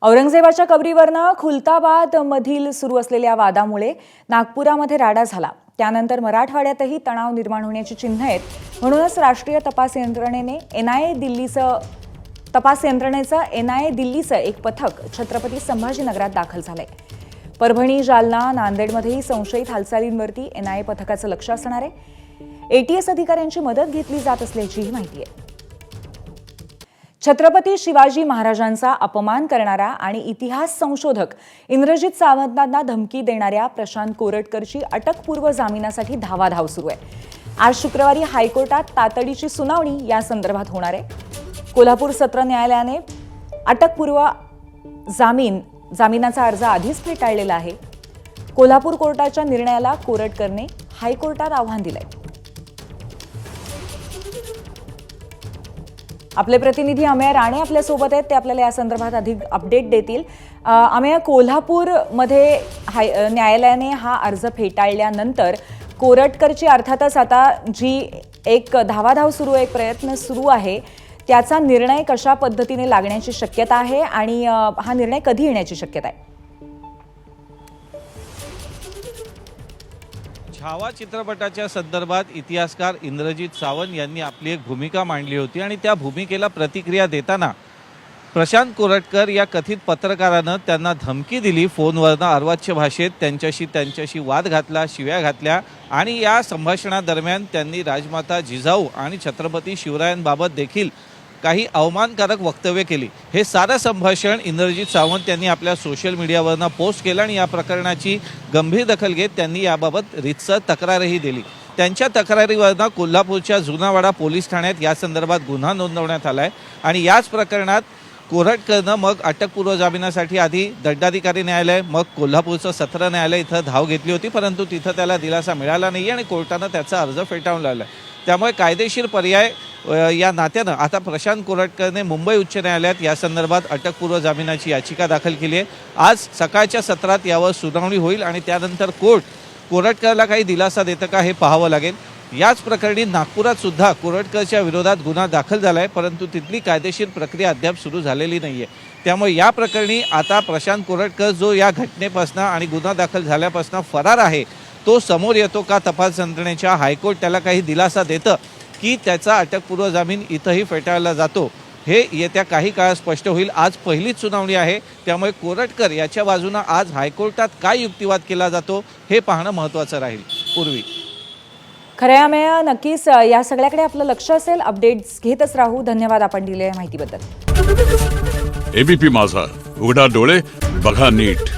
औरंगजेबाच्या कबरीवरनं खुलताबाद मधील सुरू असलेल्या वादामुळे नागपुरामध्ये राडा झाला। त्यानंतर मराठवाड्यातही तणाव निर्माण होण्याची चिन्ह आहेत। म्हणूनच राष्ट्रीय तपास यंत्रणेने एनआयए दिल्लीचं एक पथक छत्रपती संभाजीनगरात दाखल झालंय। परभणी, जालना, नांदेडमध्येही संशयित हालचालींवरती एनआयए पथकाचं लक्ष असणार आहे। एटीएस अधिकाऱ्यांची मदत घेतली जात असल्याचीही माहिती आहे। छत्रपती शिवाजी महाराजांचा अपमान करणारा आणि इतिहास संशोधक इंद्रजित सावंतांना धमकी देणाऱ्या प्रशांत कोरटकरची अटकपूर्व जामिनासाठी धावाधाव सुरू आहे। आज शुक्रवारी हायकोर्टात तातडीची सुनावणी या संदर्भात होणार आहे। कोल्हापूर सत्र न्यायालयाने अटकपूर्व जामिनाचा अर्ज आधीच फेटाळलेला आहे। कोल्हापूर कोर्टाच्या निर्णयाला कोरटकरने हायकोर्टात आव्हान दिलंय। आपले प्रतिनिधी अमेय राणे आपल्या सोबत आहेत, ते आपल्याला या संदर्भात अधिक अपडेट देतील। अमेय, कोल्हापूरमध्ये न्यायालयाने हा अर्ज फेटाळल्यानंतर कोरटकरची अर्थातच आता जी एक धावाधाव सुरू आहे, एक प्रयत्न सुरू आहे, त्याचा निर्णय कशा पद्धतीने लागण्याची शक्यता आहे आणि हा निर्णय कधी येण्याची शक्यता आहे? छावा चित्रपटाच्या संदर्भात इतिहासकार इंद्रजित सावंत यांनी आपली एक भूमिका मांडली होती आणि त्या भूमिकेला प्रतिक्रिया देताना प्रशांत कोरटकर या कथित पत्रकारानं त्यांना धमकी दिली। फोनवरनं अर्वाच्य भाषेत त्यांच्याशी वाद घातला, शिव्या घातल्या आणि या संभाषणादरम्यान त्यांनी राजमाता जिजाऊ आणि छत्रपती शिवरायांबाबत देखील काही अवमानकारक वक्तव्य केली। हे सारं संभाषण इंद्रजित सावंत यांनी आपल्या सोशल मीडियावरनं पोस्ट केलं आणि या प्रकरणाची गंभीर दखल घेत त्यांनी याबाबत रीतसर तक्रारही दिली। त्यांच्या तक्रारीवरनं कोल्हापूरच्या जुनावाडा पोलीस ठाण्यात या संदर्भात गुन्हा नोंदवण्यात आला आहे आणि याच प्रकरणात कोरटकरनं मग अटकपूर्व जामिनासाठी आधी दंडाधिकारी न्यायालय, मग कोल्हापूरचं सत्र न्यायालय इथं धाव घेतली होती, परंतु तिथं त्याला दिलासा मिळाला नाही आणि कोर्टानं त्याचा अर्ज फेटाळून लावला। त्यामुळे कायदेशीर पर्याय या नात्यानं आता प्रशांत कोरटकरने मुंबई उच्च न्यायालयात या संदर्भात अटकपूर्व जामिनाची याचिका दाखल केली आहे। आज सकाळच्या सत्रात यावर सुनावणी होईल आणि त्यानंतर कोर्ट कोरटकरला काही दिलासा देतं का हे पाहावं लागेल। याच प्रकरणी नागपुरात सुद्धा कोरटकरच्या विरोधात गुन्हा दाखल झाला आहे, परंतु तिथली कायदेशीर प्रक्रिया अद्याप सुरू झालेली नाही आहे। त्यामुळे या प्रकरणी आता प्रशांत कोरटकर जो या घटनेपासून आणि गुन्हा दाखल झाल्यापासून फरार आहे, तो समोर येतो का? तपास यंत्रणेच्या हायकोर्ट त्याला काही दिलासा देतं की त्याचा अटकपूर्व जामीन इथंही फेटाळला जातो, हे येत्या काही काळात स्पष्ट होईल। आज पहिलीच सुनावणी आहे, त्यामुळे कोरटकर याच्या बाजूनं आज हायकोर्टात काय युक्तिवाद केला जातो हे पाहणं महत्त्वाचं राहील। पूर्वी खऱ्या अमेय, नक्कीच या सगळ्याकडे आपलं लक्ष असेल, अपडेट्स घेतच राहू। धन्यवाद आपण दिलेल्या माहितीबद्दल। एबीपी माझा, उघडा डोळे बघा नीट।